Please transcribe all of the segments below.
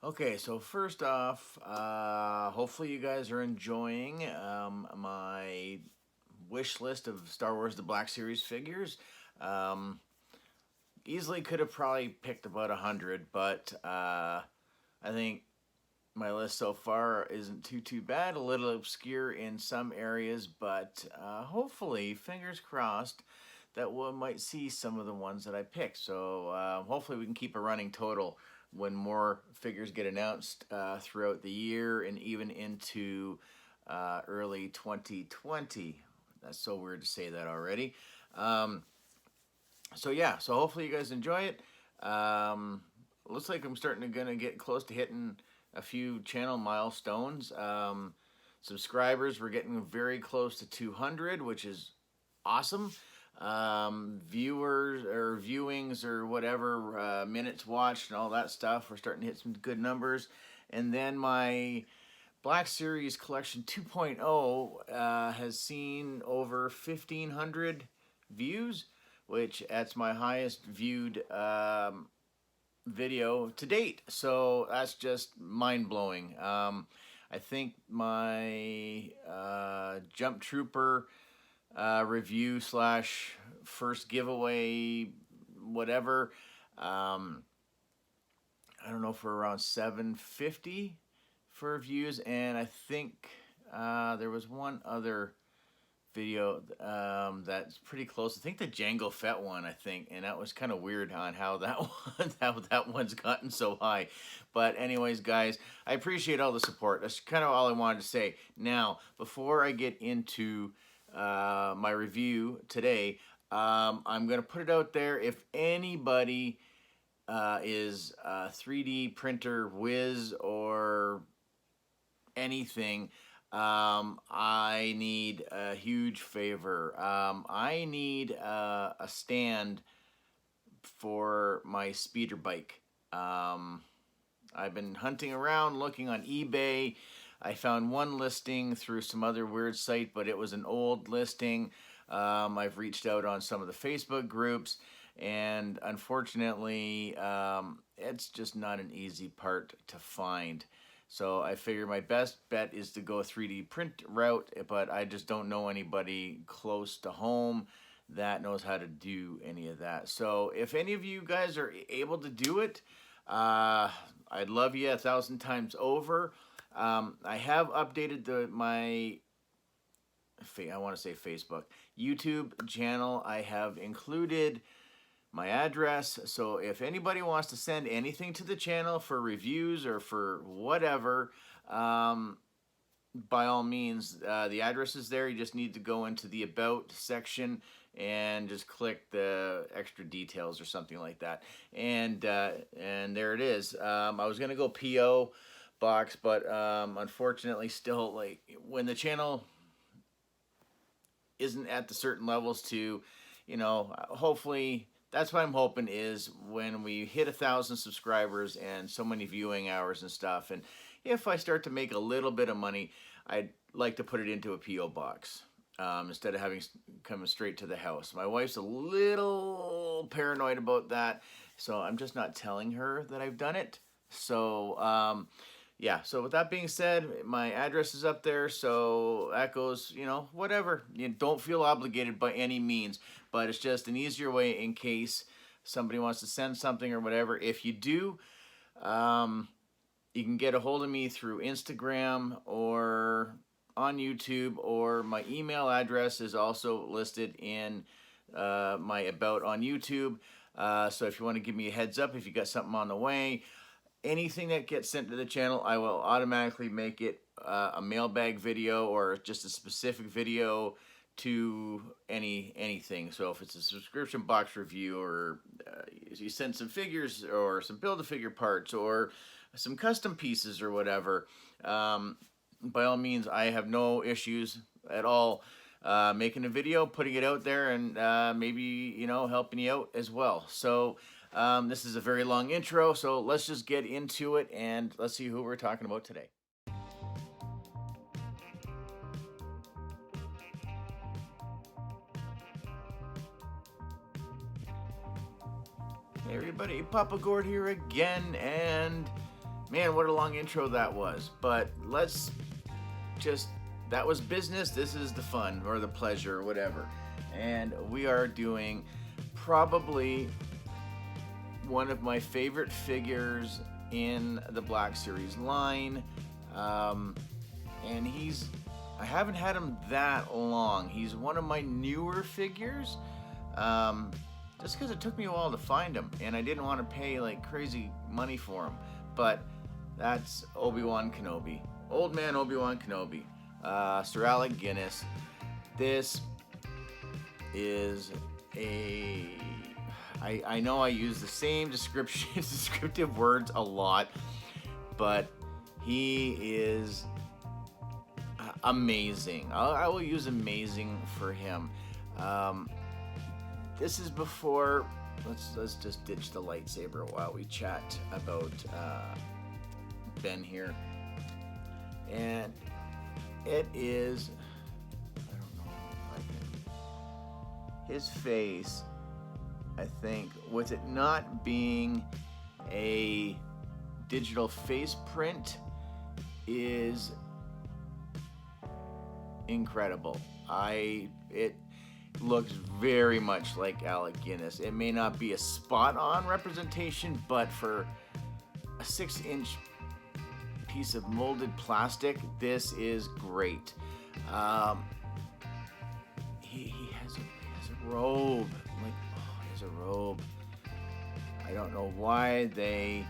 Okay, so first off, hopefully you guys are enjoying my wish list of Star Wars The Black Series figures. Um, Easily could have probably picked about 100, but I think my list so far isn't too bad. A little obscure in some areas, but hopefully, fingers crossed, that we might see some of the ones that I picked. So hopefully, we can keep a running total when more figures get announced throughout the year and even into early 2020. That's so weird to say that already. Um, so yeah, so hopefully you guys enjoy it. Um, Looks like I'm starting to gonna get close to hitting a few channel milestones. Subscribers, we're getting very close to 200, which is awesome. Viewers or viewings or whatever, minutes watched and all that stuff, we're starting to hit some good numbers. And then my Black Series Collection 2.0 has seen over 1,500 views, which that's my highest viewed video to date. So that's just mind blowing. I think my Jump Trooper review slash first giveaway, whatever. Um, I don't know, for around 750 for views, and I think there was one other video that's pretty close. I think the Jango Fett one, I think, and that was kind of weird on how that one how that one's gotten so high. But anyways, guys, I appreciate all the support. That's kind of all I wanted to say. Now, before I get into my review today, I'm gonna put it out there. If anybody is a 3D printer whiz or anything, I need a huge favor. I need a stand for my speeder bike. I've been hunting around looking on eBay. I found one listing through some other weird site, but it was an old listing. I've reached out on some of the Facebook groups, and unfortunately, it's just not an easy part to find. So I figure my best bet is to go 3D print route, but I just don't know anybody close to home that knows how to do any of that. So if any of you guys are able to do it, I'd love you 1,000 times over. I have updated my I want to say Facebook, YouTube channel. I have included my address. So if anybody wants to send anything to the channel for reviews or for whatever, by all means, the address is there. You just need to go into the About section and just click the extra details or something like that. And there it is. I was gonna go PO box, but unfortunately, still, like, when the channel isn't at the certain levels to, hopefully that's what I'm hoping is when we hit 1,000 subscribers and so many viewing hours and stuff, and if I start to make a little bit of money, I'd like to put it into a PO box instead of having coming straight to the house. My wife's a little paranoid about that, so I'm just not telling her that I've done it. So yeah, so with that being said, my address is up there, so that goes, whatever. You don't feel obligated by any means, but it's just an easier way in case somebody wants to send something or whatever. If you do, you can get a hold of me through Instagram or on YouTube, or my email address is also listed in my About on YouTube. So if you want to give me a heads up if you got something on the way, anything that gets sent to the channel, I will automatically make it a mailbag video or just a specific video to anything. So if it's a subscription box review, or you send some figures or some Build-A-Figure parts or some custom pieces or whatever, by all means, I have no issues at all making a video, putting it out there, and maybe, helping you out as well. So this is a very long intro, so let's just get into it and let's see who we're talking about today. Hey everybody, Papa Gord here again, and Man, what a long intro that was. But let's just, that was business. This is the fun or the pleasure or whatever. And we are doing probably one of my favorite figures in the Black Series line. And I haven't had him that long. He's one of my newer figures. Just because it took me a while to find him, and I didn't want to pay like crazy money for him. But that's Obi Wan Kenobi, old man Obi Wan Kenobi, Sir Alec Guinness. This is I know I use the same descriptive words a lot, but he is amazing. I will use amazing for him. This is before. Let's just ditch the lightsaber while we chat about Ben here. And it is, I don't know if I can, his face, I think, with it not being a digital face print, is incredible. It looks very much like Alec Guinness. It may not be a spot-on representation, but for a 6-inch piece of molded plastic, this is great. He has a robe. Like, oh, he has a robe. I don't know why they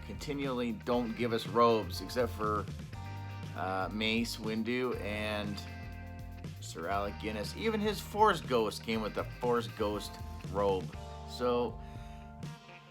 continually don't give us robes, except for Mace Windu and Sir Alec Guinness. Even his Force Ghost came with the Force Ghost robe. So,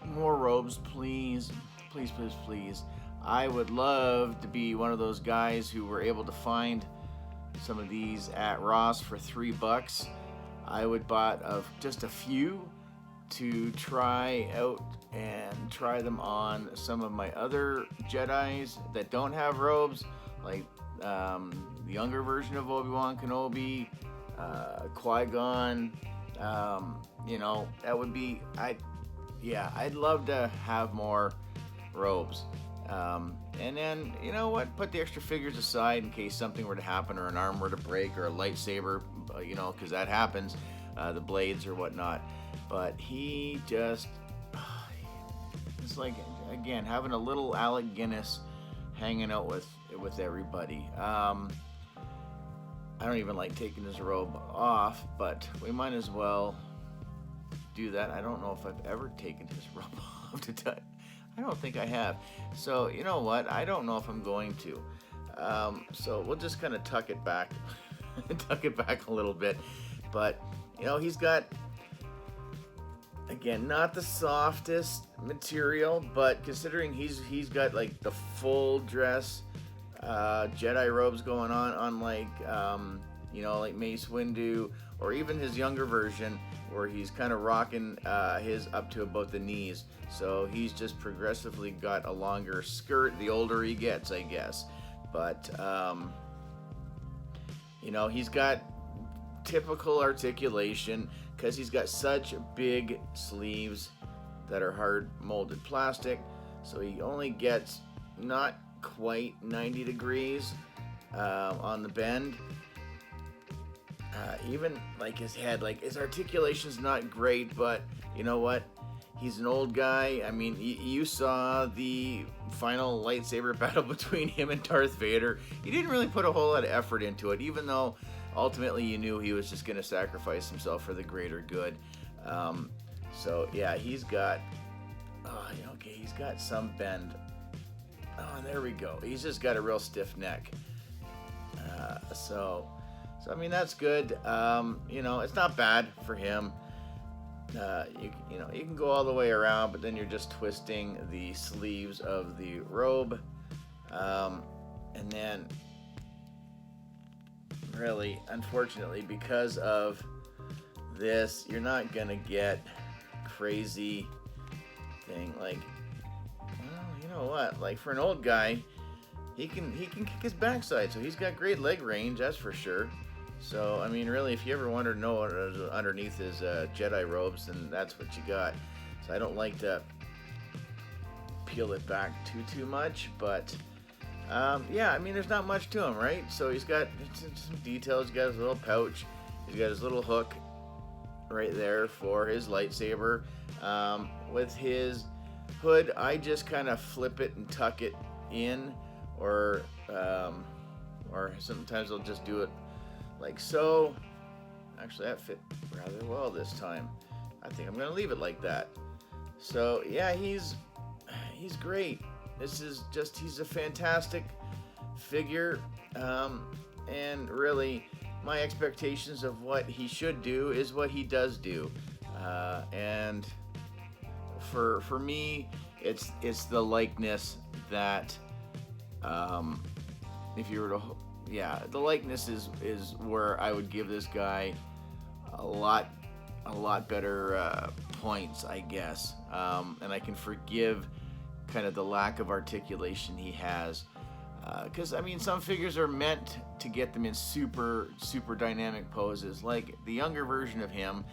more robes, please. Please, please, please. I would love to be one of those guys who were able to find some of these at Ross for $3. I would buy of just a few to try out and try them on some of my other Jedis that don't have robes, like the younger version of Obi Wan Kenobi, Qui-Gon. That would be, I'd love to have more robes. And then, you know what, put the extra figures aside in case something were to happen, or an arm were to break, or a lightsaber, because that happens, the blades or whatnot. But he just, it's like, again, having a little Alec Guinness hanging out with everybody. I don't even like taking his robe off, but we might as well do that. I don't know if I've ever taken his robe off to touch. I don't think I have. So, you know what? I don't know if I'm going to. So we'll just kind of tuck it back a little bit. But, he's got, again, not the softest material, but considering he's got like the full dress Jedi robes going on, unlike like Mace Windu, or even his younger version where he's kind of rocking his up to about the knees. So he's just progressively got a longer skirt the older he gets, I guess. But he's got typical articulation because he's got such big sleeves that are hard molded plastic. So he only gets not quite 90 degrees on the bend. Even like his head, like his articulation's not great, but you know what? He's an old guy. I mean, you saw the final lightsaber battle between him and Darth Vader. He didn't really put a whole lot of effort into it, even though ultimately you knew he was just going to sacrifice himself for the greater good. So yeah, he's got, he's got some bend. Oh, there we go. He's just got a real stiff neck. So I mean, that's good. It's not bad for him. You can go all the way around, but then you're just twisting the sleeves of the robe. And then, really, unfortunately, because of this, you're not going to get crazy thing. Like, well, you know what? Like, for an old guy, he can kick his backside, so he's got great leg range, that's for sure. So, I mean, really, if you ever wanted to know what was underneath his Jedi robes, then that's what you got. So I don't like to peel it back too much, but yeah, I mean, there's not much to him, right? So he's got some details. He's got his little pouch. He's got his little hook right there for his lightsaber. With his hood, I just kind of flip it and tuck it in, or sometimes I'll just do it like so. Actually, that fit rather well this time. I think I'm gonna leave it like that. So yeah, he's great. He's a fantastic figure, and really, my expectations of what he should do is what he does do, and for me, it's the likeness that, if you were to, yeah, the likeness is where I would give this guy a lot better points, I guess, and I can forgive kind of the lack of articulation he has, because I mean, some figures are meant to get them in super dynamic poses. Like the younger version of him,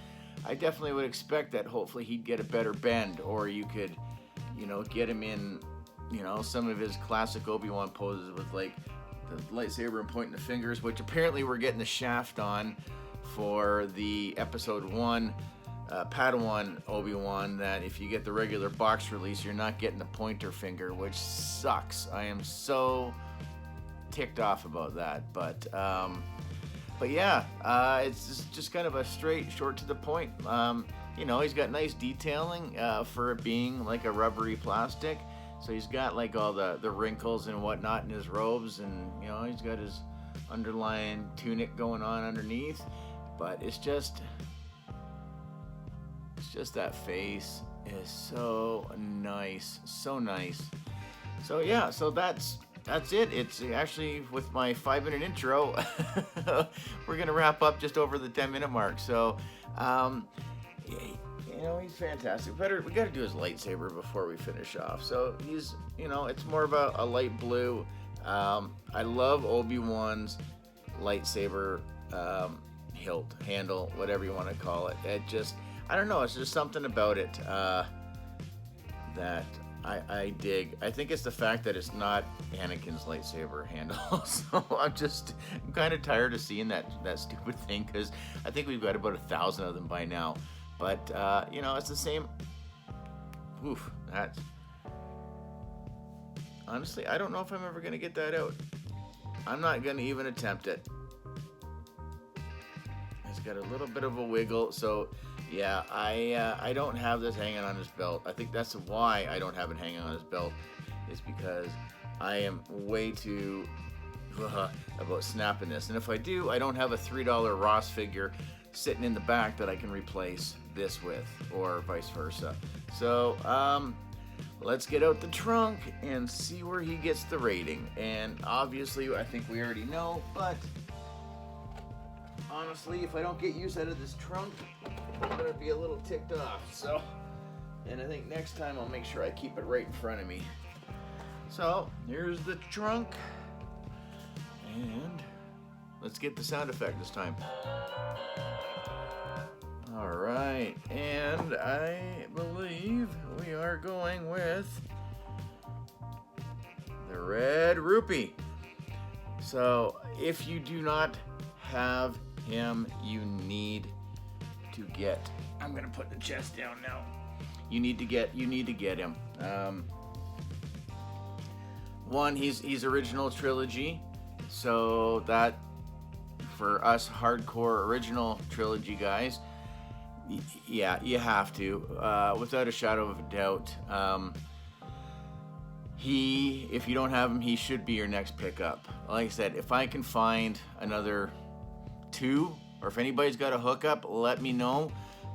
I definitely would expect that hopefully he'd get a better bend, or you could, get him in, some of his classic Obi Wan poses with like the lightsaber and pointing the fingers, which apparently we're getting the shaft on for the episode 1 Padawan Obi Wan, that if you get the regular box release, you're not getting the pointer finger, which sucks. I am so ticked off about that, but yeah, it's just kind of a straight, short to the point. He's got nice detailing for it being like a rubbery plastic. So he's got like all the wrinkles and whatnot in his robes, and he's got his underlying tunic going on underneath. But it's just that face is so nice, so nice. So yeah, so that's it. It's actually, with my 5-minute intro, we're gonna wrap up just over the 10-minute mark. So, he's fantastic. We got to do his lightsaber before we finish off. So he's, it's more of a light blue. I love Obi-Wan's lightsaber hilt, handle, whatever you want to call it. I don't know. It's just something about it that I dig. I think it's the fact that it's not Anakin's lightsaber handle. So I'm kind of tired of seeing that stupid thing, because I think we've got about 1,000 of them by now. But it's the same. Oof, that's, honestly, I don't know if I'm ever gonna get that out. I'm not gonna even attempt it. It's got a little bit of a wiggle, so yeah, I don't have this hanging on his belt. I think that's why I don't have it hanging on his belt, is because I am way too about snapping this. And if I do, I don't have a $3 Ross figure sitting in the back that I can replace this with, or vice versa. So let's get out the trunk and see where he gets the rating. And obviously, I think we already know, but honestly, if I don't get use out of this trunk, I'm gonna be a little ticked off. So, and I think next time I'll make sure I keep it right in front of me. So here's the trunk, and let's get the sound effect this time. All right, and I believe we are going with the Red Rupee. So if you do not have him, you need to get. I'm gonna put the chest down now. You need to get him. One, he's original trilogy, so that for us hardcore original trilogy guys, yeah, you have to, without a shadow of a doubt. If you don't have him, he should be your next pickup. Like I said, if I can find another 2, or if anybody's got a hookup, let me know.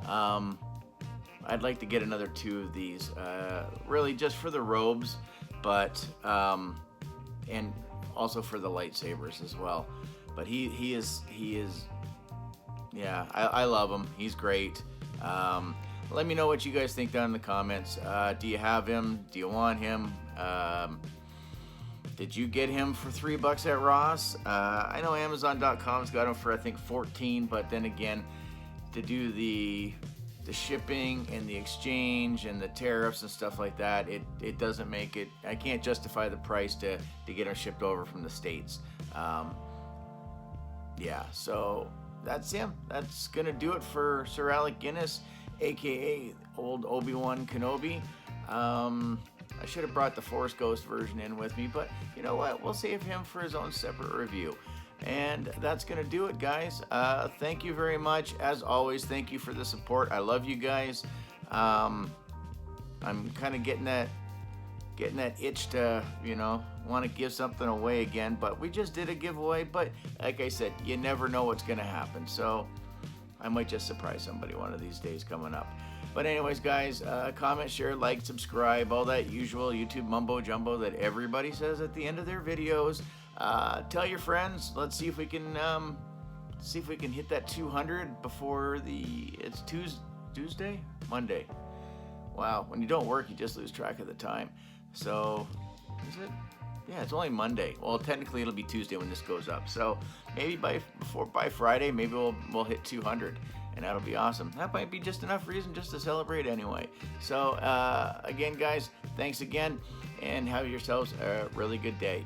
I'd like to get another 2 of these, really just for the robes, but and also for the lightsabers as well. But he is, yeah, I love him. He's great. Let me know what you guys think down in the comments. Do you have him? Do you want him? Did you get him for $3 at Ross? I know Amazon.com's got him for, I think, 14, but then again, to do the the shipping and the exchange and the tariffs and stuff like that, it doesn't make it. I can't justify the price to get them shipped over from the States. Yeah, so that's him. That's gonna do it for Sir Alec Guinness, aka old Obi Wan Kenobi. I should have brought the Force Ghost version in with me, but you know what? We'll save him for his own separate review. And that's going to do it, guys. Thank you very much. As always, thank you for the support. I love you guys. I'm kind of getting that itch to, want to give something away again. But we just did a giveaway. But like I said, you never know what's going to happen. So I might just surprise somebody one of these days coming up. But anyways, guys, comment, share, like, subscribe, all that usual YouTube mumbo jumbo that everybody says at the end of their videos. Tell your friends. Let's see if we can hit that 200 before it's Tuesday, Monday. Wow, when you don't work, you just lose track of the time. So, is it? Yeah, it's only Monday. Well, technically it'll be Tuesday when this goes up. So maybe by Friday, maybe we'll hit 200. And that'll be awesome. That might be just enough reason just to celebrate anyway. So, again, guys, thanks again, and have yourselves a really good day.